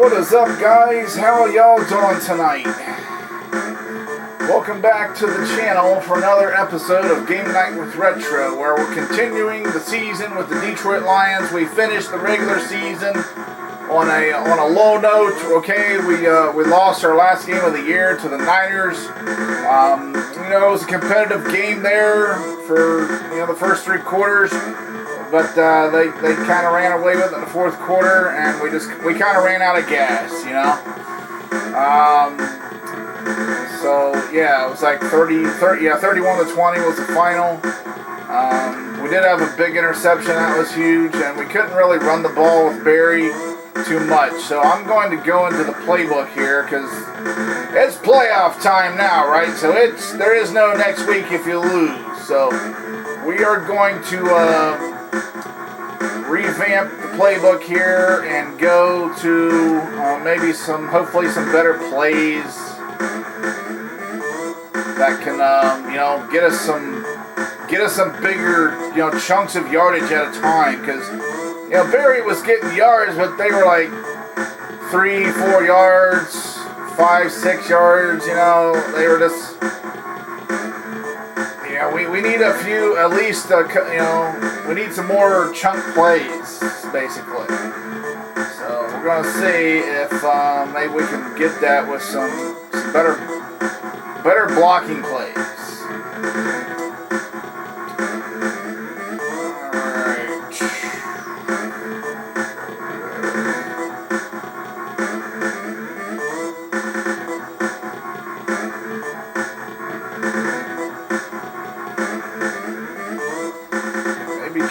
What is up, guys? How are y'all doing tonight? Welcome back to the channel for another episode of Game Night with Retro, where we're continuing the season with the Detroit Lions. We finished the regular season on a low note. Okay, we lost our last game of the year to the Niners. It was a competitive game there for the first three quarters. But they kind of ran away with it in the fourth quarter, and we kind of ran out of gas, So yeah, it was like 31-20 was the final. We did have a big interception that was huge, and we couldn't really run the ball with Barry too much. So I'm going to go into the playbook here because it's playoff time now, right? So there is no next week if you lose. So we are going to revamp the playbook here and go to hopefully some better plays that can get us some bigger chunks of yardage at a time, because Barry was getting yards, but they were like 3-4 yards, 5-6 yards. They were just we need a few, at least, we need some more chunk plays, basically. So we're going to see if maybe we can get that with some better blocking plays.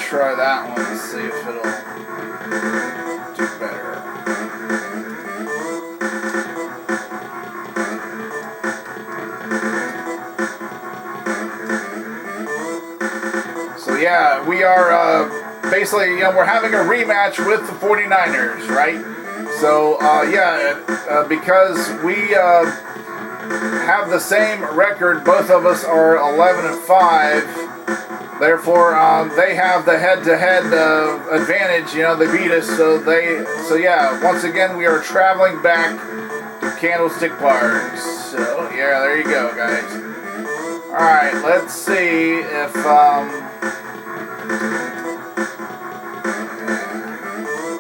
Try that one and see if it'll do better. So yeah, we are basically, we're having a rematch with the 49ers, right? So because we have the same record, both of us are 11-5. Therefore, they have the head-to-head advantage. They beat us, so once again, we are traveling back to Candlestick Park. So, yeah, there you go, guys. Alright, let's see if,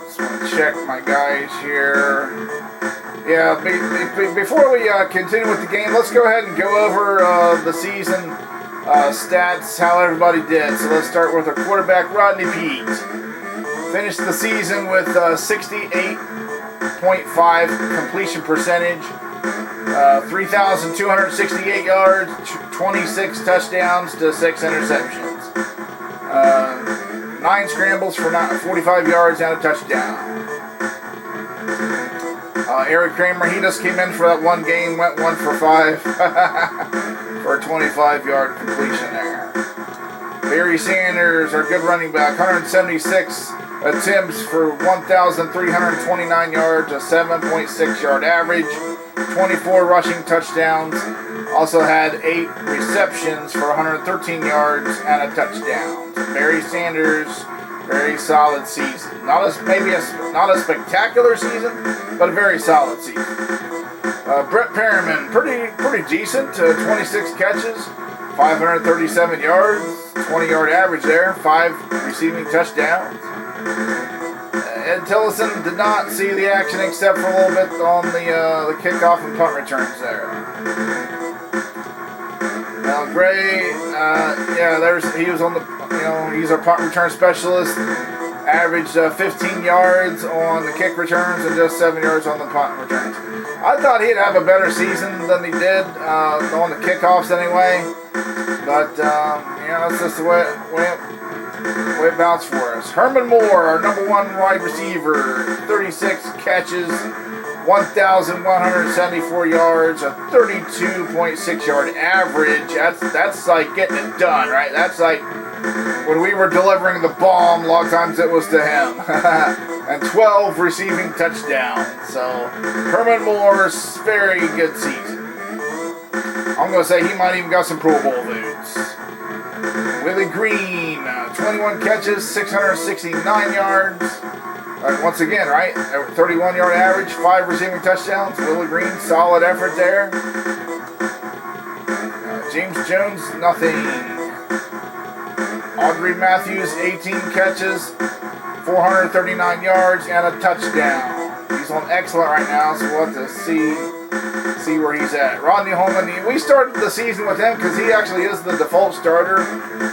just want to check my guys here. Yeah, before we continue with the game, let's go ahead and go over the season stats, how everybody did. So let's start with our quarterback, Rodney Peete. Finished the season with 68.5 completion percentage, 3,268 yards, 26 touchdowns to 6 interceptions, 9 scrambles for 45 yards and a touchdown. Eric Kramer, he just came in for that one game, went 1 for 5 for a 25-yard completion there. Barry Sanders, our good running back, 176 attempts for 1,329 yards, a 7.6-yard average, 24 rushing touchdowns. Also had 8 receptions for 113 yards and a touchdown. So Barry Sanders, very solid season. Not a spectacular season, but a very solid season. Brett Perriman, pretty decent. 26 catches, 537 yards, 20-yard average there, 5 receiving touchdowns. Ed Tillison did not see the action except for a little bit on the kickoff and punt returns there. Now Gray, he was on the, he's our punt return specialist. Averaged 15 yards on the kick returns and just 7 yards on the punt returns. I thought he'd have a better season than he did on the kickoffs anyway. But, it's just the way it bounced for us. Herman Moore, our number 1 wide receiver, 36 catches, 1,174 yards, a 32.6-yard average. That's like getting it done, right? That's like when we were delivering the bomb, a lot of times it was to him. And 12 receiving touchdowns. So, Herman Moore's very good season. I'm going to say he might even got some Pro Bowl votes. Willie Green, 21 catches, 669 yards, Once again, right? 31-yard average, 5 receiving touchdowns. Willie Green, solid effort there. James Jones, nothing. Audrey Matthews, 18 catches, 439 yards, and a touchdown. He's on excellent right now, so we'll have to see where he's at. Rodney Holman, we started the season with him because he actually is the default starter.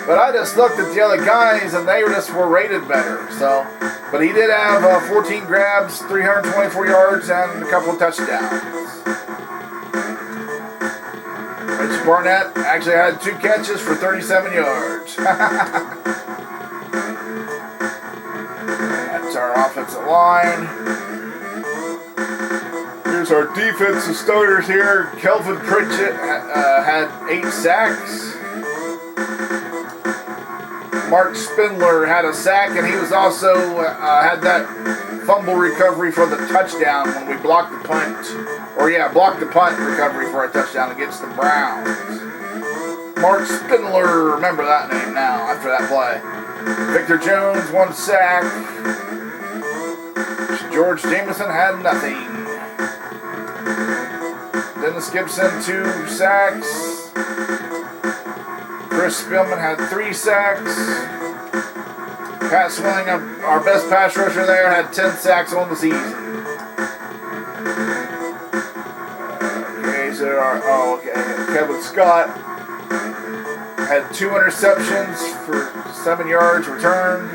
But I just looked at the other guys, and they just were rated better. So, but he did have 14 grabs, 324 yards, and a couple of touchdowns. Rich Barnett actually had 2 catches for 37 yards. That's our offensive line. Here's our defensive starters here. Kelvin Pritchett had 8 sacks. Mark Spindler had a sack, and he was also had that fumble recovery for the touchdown when we blocked the punt. Blocked the punt recovery for a touchdown against the Browns. Mark Spindler, remember that name now after that play. Victor Jones, 1 sack. George Jameson had nothing. Dennis Gibson, 2 sacks. Chris Spielman had 3 sacks. Pat Swilling, our best pass rusher there, had 10 sacks on the season. Kevin Scott had 2 interceptions for 7 yards return.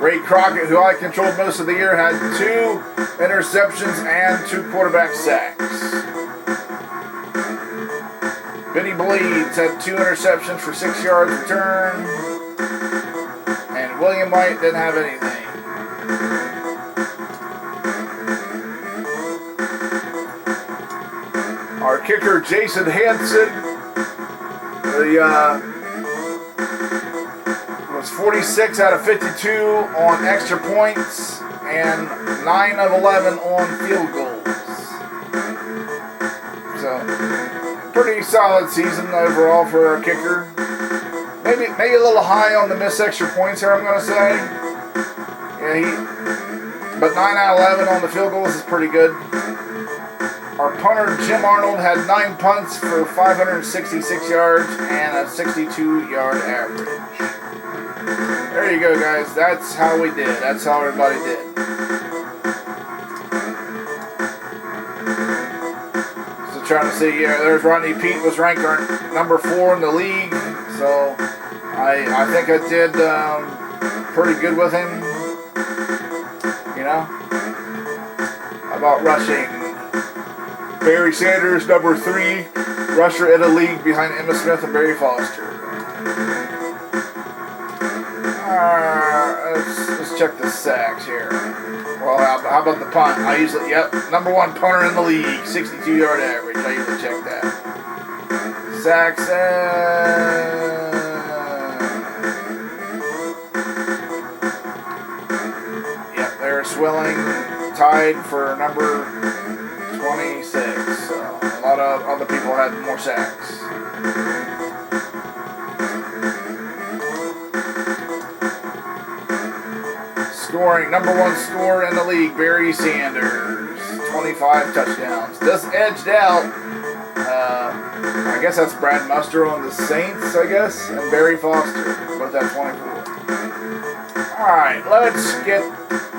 Ray Crockett, who I controlled most of the year, had 2 interceptions and 2 quarterback sacks. Benny Bleeds had 2 interceptions for 6 yards return. And William White didn't have anything. Our kicker, Jason Hansen, was 46 out of 52 on extra points and 9 of 11 on field goals. So, pretty solid season overall for our kicker. Maybe a little high on the missed extra points here, I'm going to say. But 9 out of 11 on the field goals is pretty good. Our punter, Jim Arnold, had 9 punts for 566 yards and a 62-yard average. There you go, guys. That's how we did. That's how everybody did. So trying to see, there's Rodney Pete was ranked number 4 in the league. So I think I did pretty good with him. How about rushing? Barry Sanders, number 3, rusher in the league behind Emma Smith and Barry Foster. Let's check the sacks here. Well, how about the punt? Number 1 punter in the league, 62-yard average. I usually check that. Sacks, there's Swilling, tied for number 26. So a lot of other people had more sacks. Scoring, number 1 scorer in the league, Barry Sanders, 25 touchdowns. Just edged out, I guess that's Brad Muster on the Saints, and Barry Foster, both at 24. Alright, let's get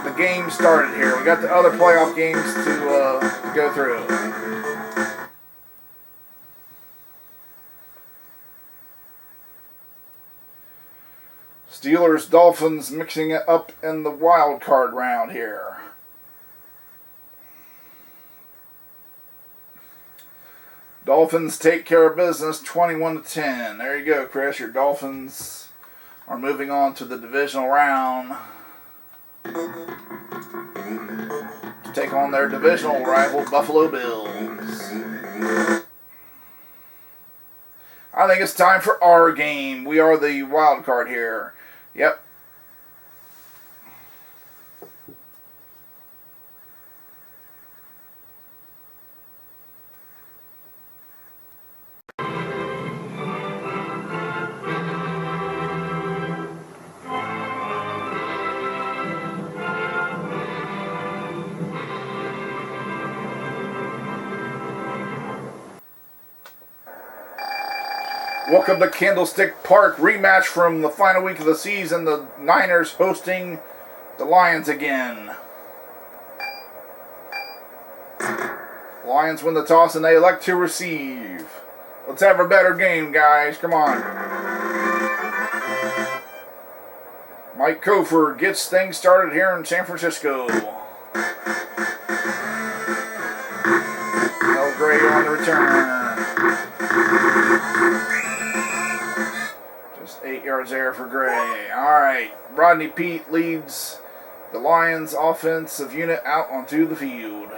the game started here. We got the other playoff games to go through. Steelers, Dolphins mixing it up in the wild card round here. Dolphins take care of business 21-10. There you go, Chris. Your Dolphins are moving on to the divisional round to take on their divisional rival, Buffalo Bills. I think it's time for our game. We are the wild card here. Yep. Welcome to Candlestick Park. Rematch from the final week of the season. The Niners hosting the Lions again. Lions win the toss and they elect to receive. Let's have a better game, guys. Come on. Mike Cofer gets things started here in San Francisco. El Gray on the return. Just 8 yards there for Gray. Alright. Rodney Peete leads the Lions offensive unit out onto the field.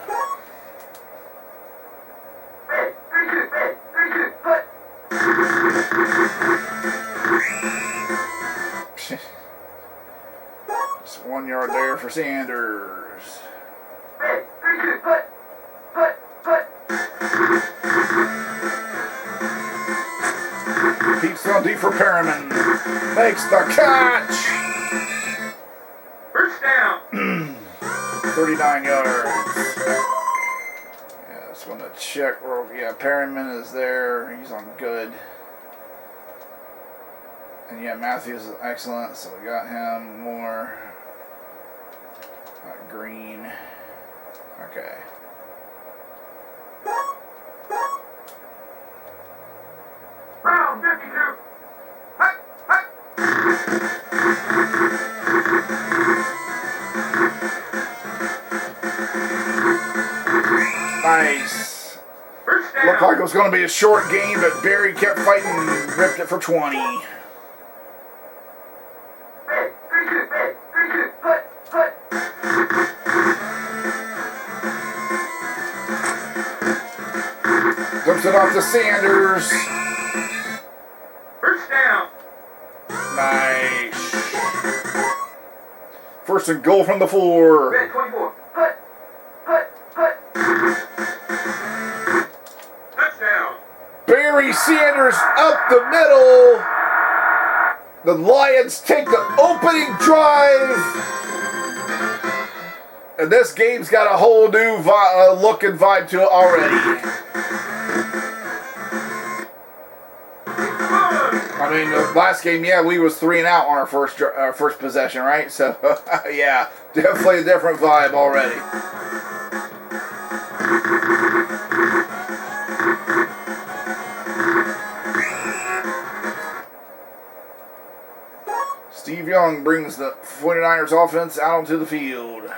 Just 1 yard there for Sanders. Pete's on deep for Perriman. Makes the catch. First down. 39 yards. Yeah, just want to check. Yeah, Perriman is there. He's on good. And yeah, Matthews is excellent, so we got him more. Green. Okay. Round 52. Hut, hut. Nice. First down. Looked like it was going to be a short game, but Barry kept fighting and ripped it for 20. Dumps it off to Sanders. First down. Nice. First and goal from the 4. Red 24. Hut, hut, hut. Touchdown. Barry Sanders up the middle. The Lions take the opening drive. And this game's got a whole new look and vibe to it already. I mean, the last game, yeah, we was 3 and out on our first possession, right? So, yeah, definitely a different vibe already. Steve Young brings the 49ers offense out onto the field.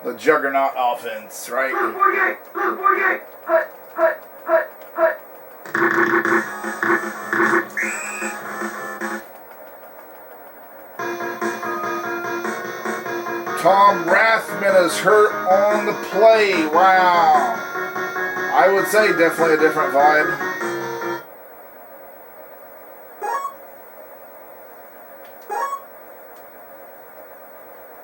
The juggernaut offense, right? Blue 48. Blue 48. Hut, hut, hut, hut. Tom Rathman is hurt on the play. Wow. I would say definitely a different vibe.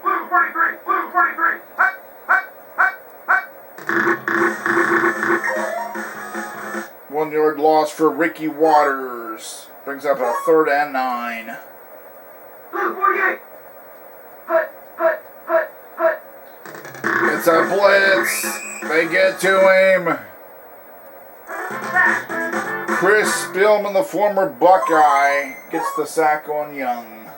Blue 43. Blue 43. Hut, hut, hut, hut. 1 yard loss for Ricky Waters. Brings up a 3rd and 9. Blue 48. Hut, hut, hut, hut. It's a blitz. They get to him. Chris Spillman, the former Buckeye, gets the sack on Young.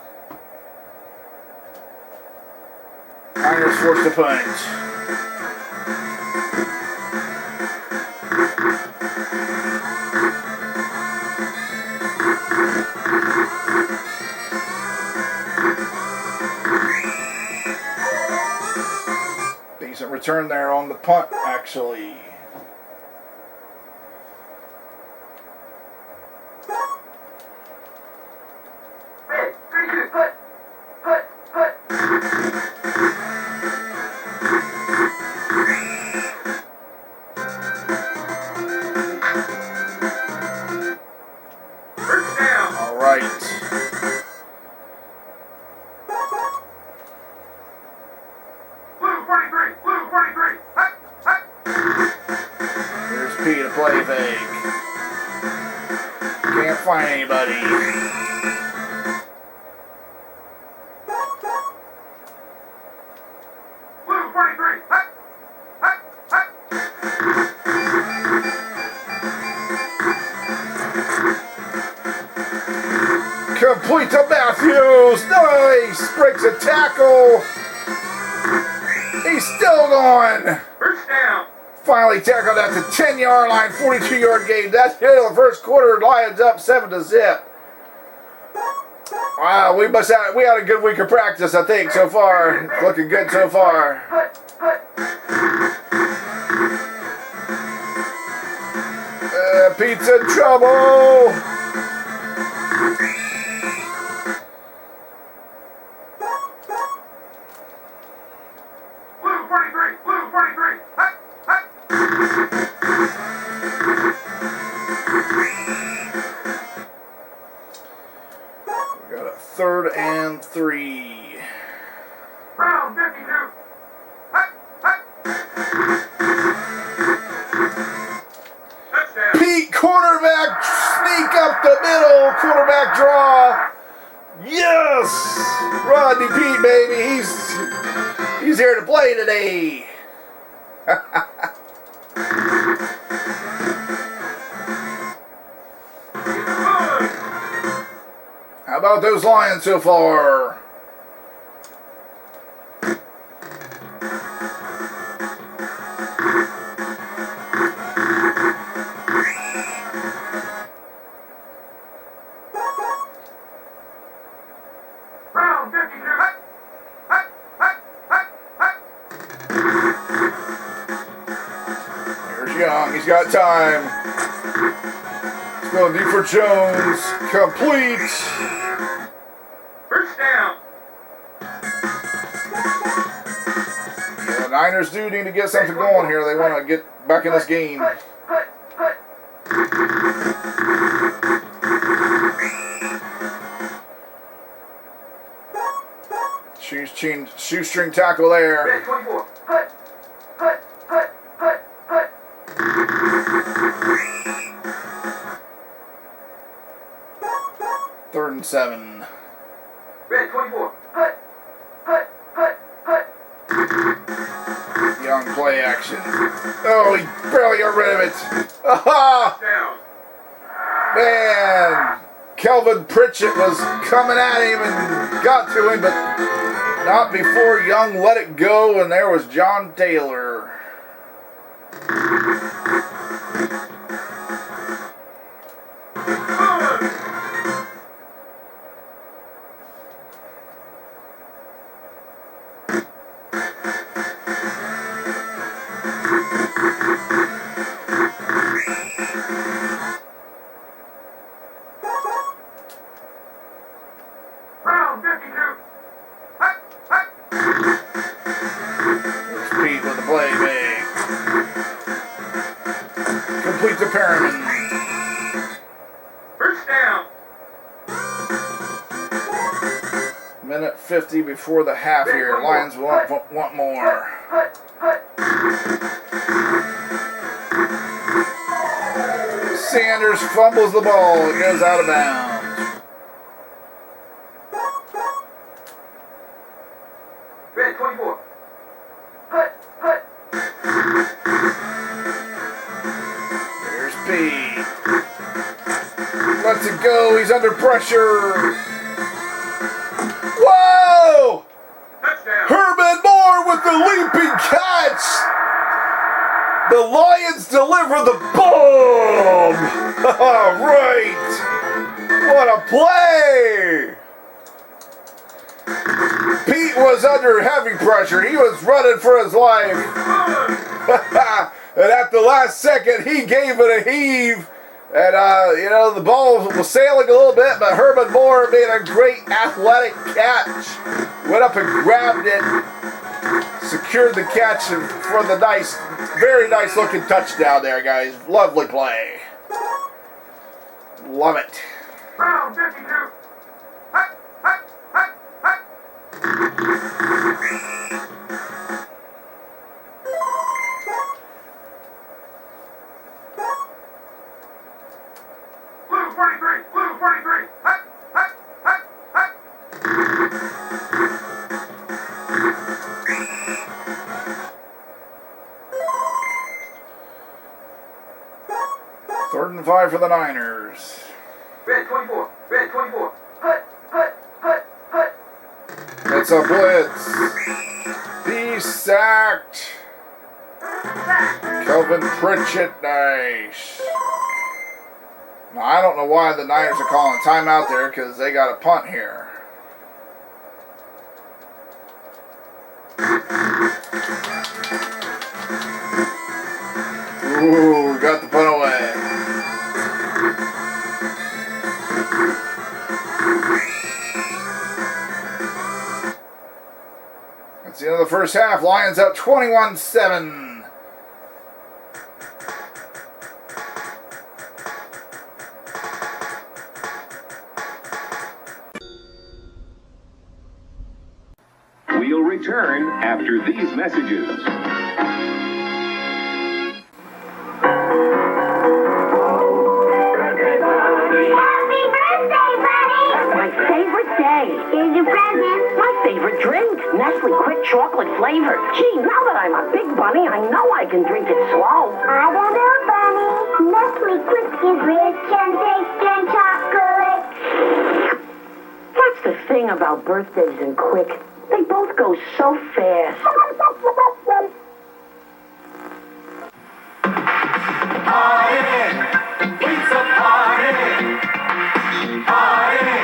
Niners forced to punch. Decent return there on the punt, actually. Hut, hut, hut. First down. All right. Blue 43. Blue 43. Hut, hut. Here's P to play fake. Can't find anybody. Blue 43. Hut, hut, hut. 3 Complete to Matthews. Nice. Breaks a tackle. He's still going. First down. Finally tackled at the 10-yard line. 42-yard gain. That's it. The first quarter. Lions up 7-0. Wow, we had a good week of practice, I think, so far. It's looking good so far. Pete's in trouble. Blue 43. Blue 43. Hut, hut. We got a 3rd and 3. Brown 52. Hut, hut. Touchdown. Pete, quarterback, sneak up the middle, quarterback draw. Yes! Rodney Pete, baby, he's here to play today. How about those Lions so far? Brown 52. Hut, hut, hut, hut, hut. Here's Young. He's got time. He's going deep for Jones. Complete. First down. Yeah, the Niners do need to get something going here. They want to get back in this game. Hut, hut, hut. Shoestring tackle there. Red 24. Hut, hut, hut, hut, hut. 3rd and 7. Red 24. Hut, hut, hut, hut. Young play action. Oh, he barely got rid of it. Aha! Down. Man, Kelvin Pritchett was coming at him and got to him, but not before Young let it go, and there was John Taylor. Brown 52. Hut, hut. There's Pete with the play big. Complete to Perriman. First down. Minute 50 before the half here. Lions want more. Hut, hut. Sanders fumbles the ball. It goes out of bounds. Red 24. Hut, hut. There's Pete. Lets it go. He's under pressure. Whoa! Touchdown. Herman Moore with the leaping catch. The Lions deliver the bomb. All right. What a play. Pete was under heavy pressure. He was running for his life. And at the last second, he gave it a heave. And, the ball was sailing a little bit, but Herman Moore made a great athletic catch. Went up and grabbed it. Secured the catch for the very nice looking touchdown there, guys. Lovely play. Love it. Brown 52. Hut, hut, hut, hut. Blue 43. Blue 43. Hut, hut, hut, hut. 3rd and 5 for the Niners. Red 24. Red 24. It's a blitz. He's sacked. Kelvin Pritchett, nice. Now, I don't know why the Niners are calling timeout there because they got a punt here. Ooh, got the punt away. That's the end of the first half. Lions up 21-7. We'll return after these messages. Here's your present. My favorite drink, Nestle Quick Chocolate Flavor. Gee, now that I'm a big bunny, I know I can drink it slow. I don't know, Bunny. Nestle Quick is rich and tasty chocolate. That's the thing about birthdays and Quick. They both go so fast. Party! Pizza party! Party!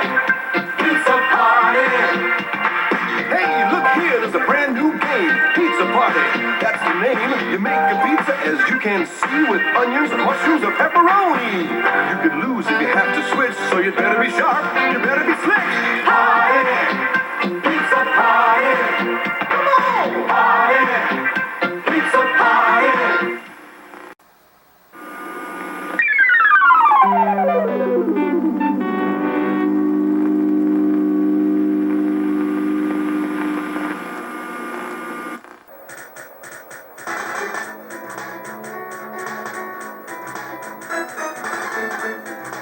Pizza party! Hey, look here, there's a brand new game, Pizza Party. That's the name. You make a pizza, as you can see, with onions, mushrooms, or pepperoni. You could lose if you have to switch, so you better be sharp, you better be slick. Party! Pizza party! Come on! Party! Pizza party!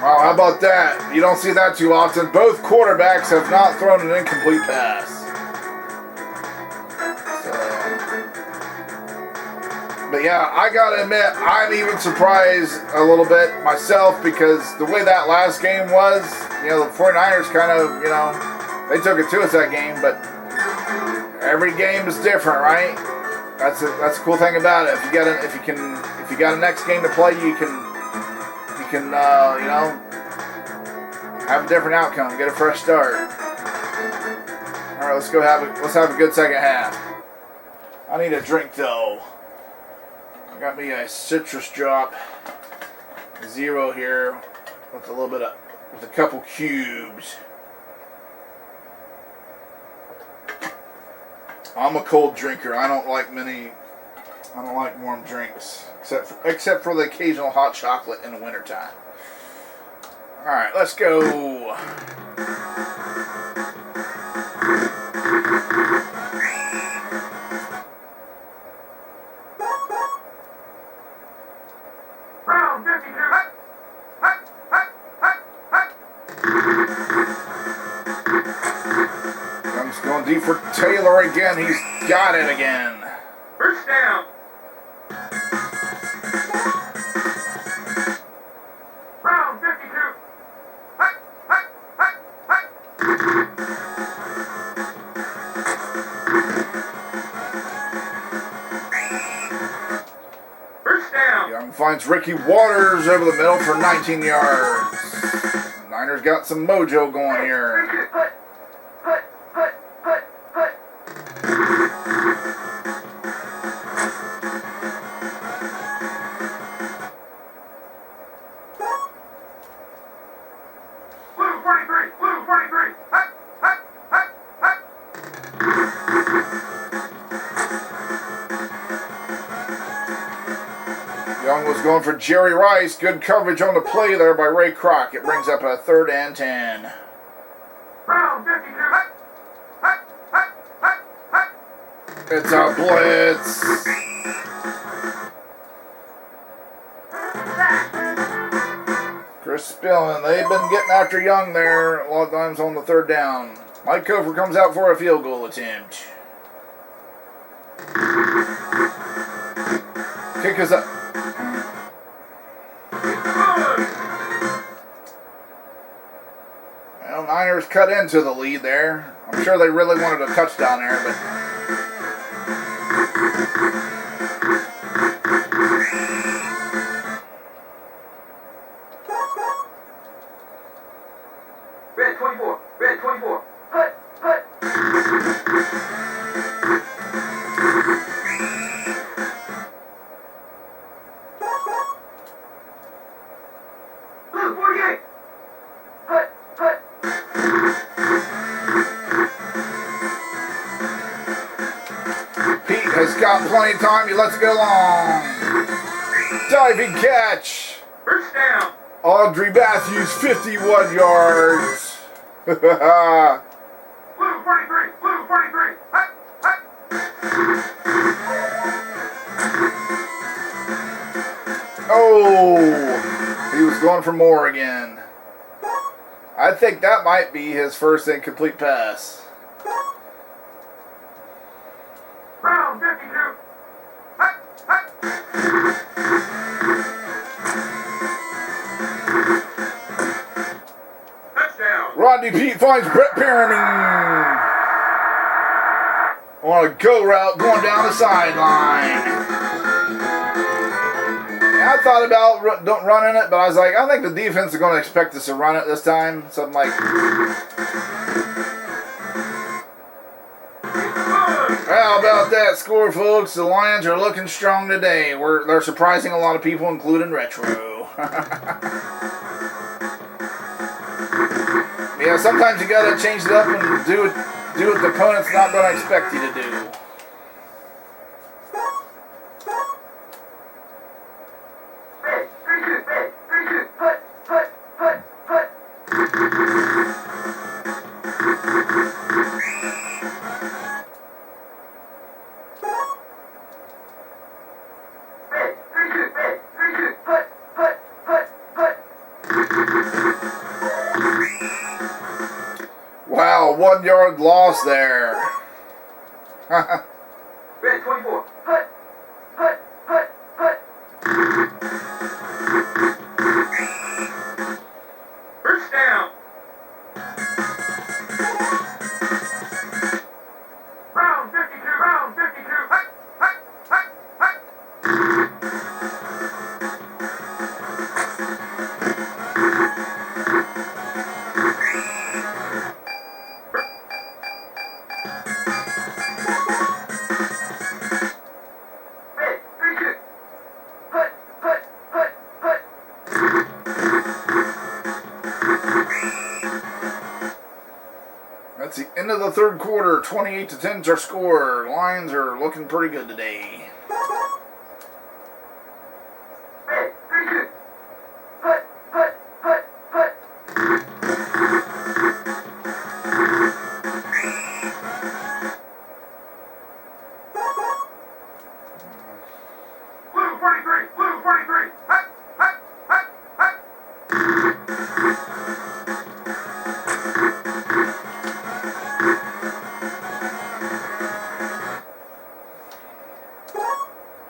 Wow, how about that? You don't see that too often. Both quarterbacks have not thrown an incomplete pass. But yeah, I gotta admit, I'm even surprised a little bit myself because the way that last game was, you know, the 49ers kind of, you know, they took it to us that game, but every game is different, right? That's a cool thing about it. If you got a next game to play, you can you know, have a different outcome, get a fresh start. All right, let's have a good second half. I need a drink though. I got me a citrus drop zero here with a couple cubes. I'm a cold drinker. I don't like warm drinks, except for the occasional hot chocolate in the wintertime. All right, let's go. Round 52. Hut! Hut! Hut! Hut! Hut! Young's going deep for Taylor again. He's got it again. First down. Round 52. Hut! Hut! Hut! Hut! First down. Young finds Ricky Waters over the middle for 19 yards. Niners got some mojo going here. Hut! Hut! Hut! Hut! Hut! Blue 43! Blue 43! Hut! Hut! Hut! Hut! Young was going for Jerry Rice. Good coverage on the play there by Ray Kroc. It brings up a 3rd and 10. Round 52. Hut! Hut! Hut! Hut! Hut! It's a blitz. Chris Spillman, they've been getting after Young there a lot of times on the 3rd down. Mike Cofer comes out for a field goal attempt. Kick is up. Well, Niners cut into the lead there. I'm sure they really wanted a touchdown there, but... Red 24. Red 24. Hut. Hut. Blue 48. Hut. Hut. Pete has got plenty of time. He lets it go long. Diving catch. First down. Audrey Matthews, 51 yards. Blue 43. Blue 43. Hut. Hut. Oh, he was going for more again. I think that might be his first incomplete pass. Brown 52. Hut. Hut. Touchdown. Rodney Pete finds Brett Perriman on a go route going down the sideline. I thought about running it, but I was like, I think the defense is going to expect us to run it this time. So I'm like, how about that score, folks? The Lions are looking strong today. They're surprising a lot of people, including Retro. Yeah, sometimes you got to change it up and do what the opponent's not going to expect you to do. Wow, 1 yard loss there. Red 24. Hut. Hut. Hut. Hut. First down. Brown 52. Brown 52. Hut. Hut. Hut. Hut. That's the end of the third quarter. 28-10 is our score. Lions are looking pretty good today. Hut. Hut. Hut. Hut. Blue 43. Blue 43. Hut. Hut. Hut. Hut.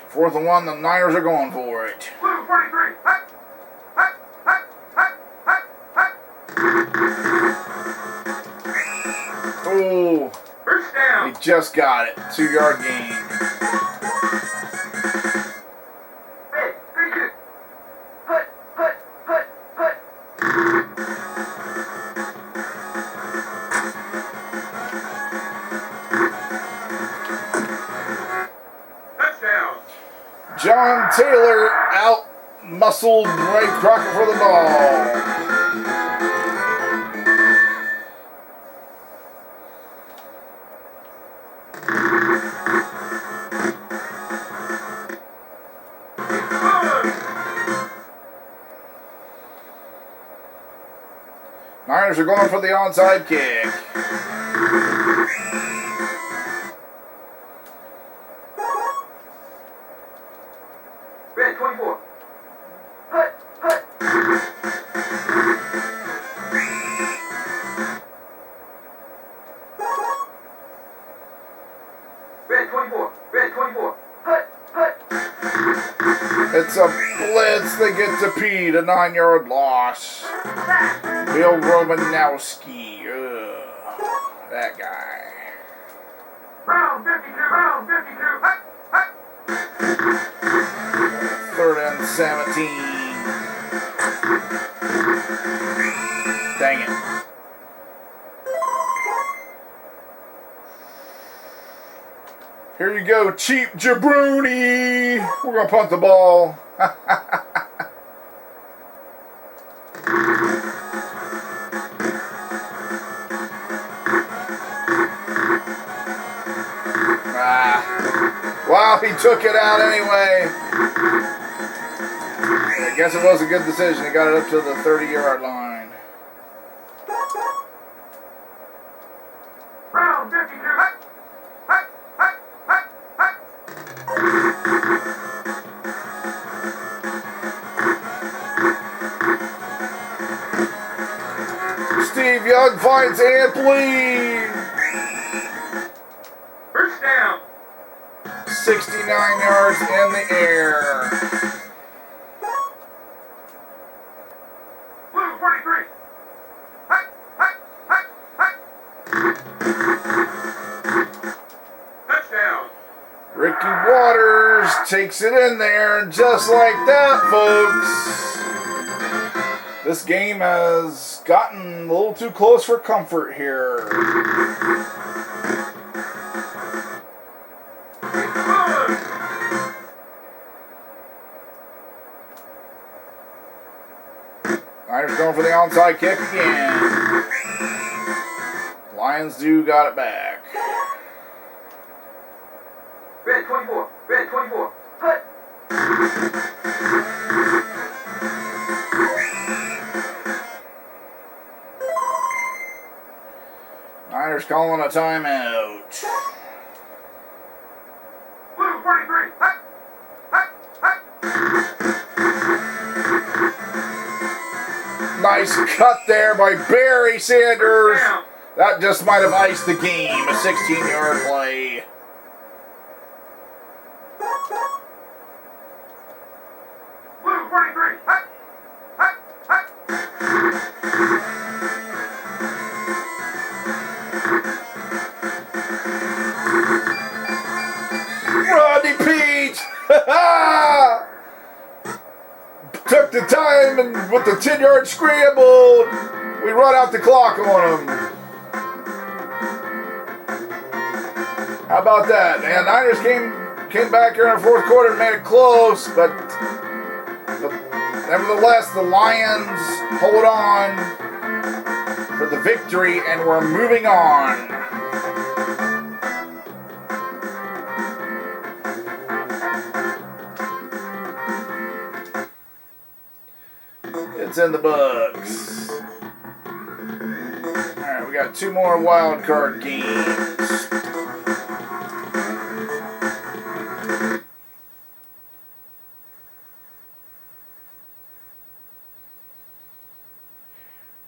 Fourth and 1, the Niners are going for it. Blue 43. Hut. Hut. Hut. Hut. Hut. Hut. Oh, First down. he just got it. 2 yard gain. Red 32. Hut. Hut. Hut. Hut. Touchdown. John Taylor out muscled Ray Crockett for the ball. Niners are going for the onside kick. Red 24. Hut. Hut. Red 24. Red 24. Hut. Hut. It's a blitz. They get to Pete, a 9 yard loss. Back. Bill Romanowski. Ugh, that guy. Round 52, round 52. Hut, hut. 3rd and 17. Dang it. Here you go, cheap jabroni. We're going to punt the ball. Wow, he took it out anyway. I guess it was a good decision. He got it up to the 30-yard line. Round 52. Hut, hut, hut, hut, hut. Steve Young finds Ampley. First down. 69 yards in the air. Blue 43. Hut, hut, hut, hut. Touchdown. Ricky Waters takes it in there, and just like that, folks, this game has gotten a little too close for comfort here. Niners going for the onside kick again. Lions do got it back. Red 24. Red 24. Hut. Niners calling a timeout. Blue 43. Hut, hut, hut. Nice cut there by Barry Sanders. Down. That just might have iced the game. A 16-yard play. Blue 43. Hut, hut, hut. Rodney Pete! Took the time and with the 10-yard scramble, we run out the clock on him. How about that? And Niners came back here in the 4th quarter and made it close, but nevertheless, the Lions hold on for the victory, and we're moving on. It's in the books. Alright, we got 2 more wild card games.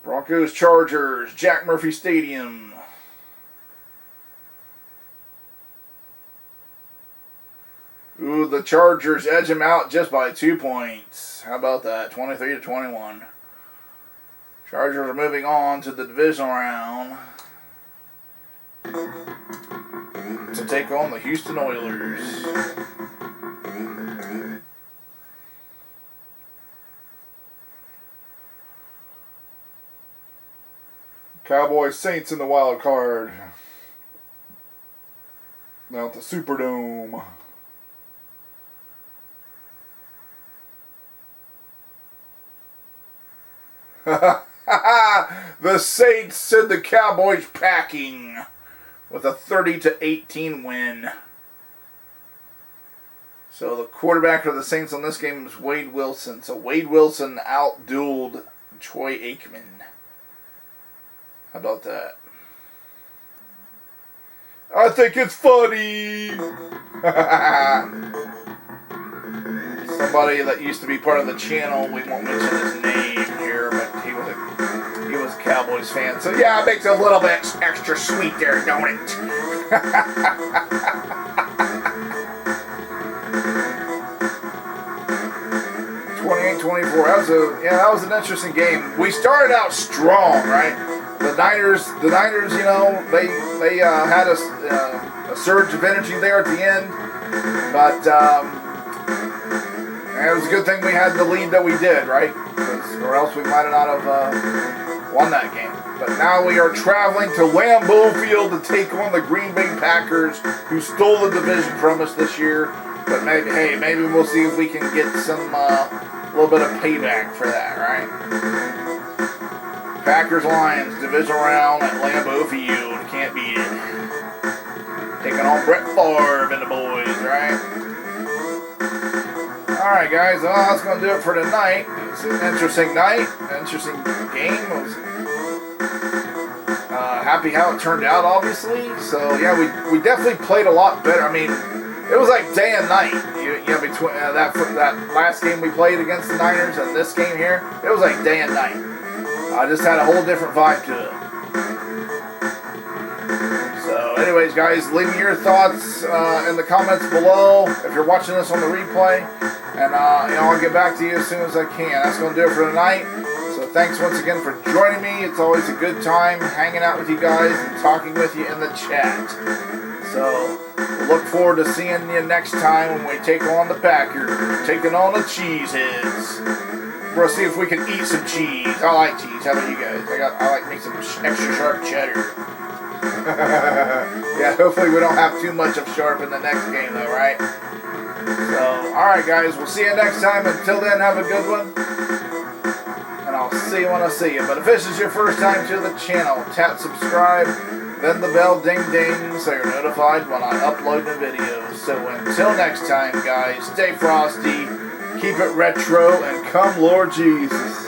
Broncos Chargers, Jack Murphy Stadium. Ooh, the Chargers edge them out just by 2 points. How about that? 23-21. Chargers are moving on to the divisional round to take on the Houston Oilers. Cowboys Saints in the wild card. Now at the Superdome. The Saints send the Cowboys packing with a 30-18 win. So the quarterback for the Saints on this game is Wade Wilson. So Wade Wilson out-dueled Troy Aikman. How about that? I think it's funny. Somebody that used to be part of the channel, we won't mention his name here, but he was a Cowboys fan. So yeah, it makes it a little bit extra sweet there, don't it? 28-21, 24. That was an interesting game. We started out strong, right? The Niners, you know, they had a surge of energy there at the end, but it was a good thing we had the lead that we did, right? Or else we might not have won that game. But now we are traveling to Lambeau Field to take on the Green Bay Packers, who stole the division from us this year. But maybe we'll see if we can get some little bit of payback for that, right? Packers Lions divisional round at Lambeau Field. Can't beat it. Taking on Brett Favre and the boys, right? Alright guys, well, that's going to do it for tonight. It's an interesting night, an interesting game. Happy how it turned out, obviously. So yeah, we definitely played a lot better. I mean, it was like day and night. Between that last game we played against the Niners and this game here, it was like day and night. I just had a whole different vibe to it. So anyways, guys, leave me your thoughts in the comments below if you're watching this on the replay. And I'll get back to you as soon as I can. That's going to do it for tonight. So thanks once again for joining me. It's always a good time hanging out with you guys and talking with you in the chat. So we'll look forward to seeing you next time when we take on the Packers, taking on the Cheeseheads. We'll see if we can eat some cheese. I like cheese. How about you guys? I like me some extra sharp cheddar. Yeah, hopefully we don't have too much of sharp in the next game though, right? So, alright guys, we'll see you next time. Until then, have a good one. And I'll see you when I see you. But if this is your first time to the channel, tap subscribe, then the bell ding ding so you're notified when I upload the videos. So until next time, guys, stay frosty, keep it retro, and come Lord Jesus.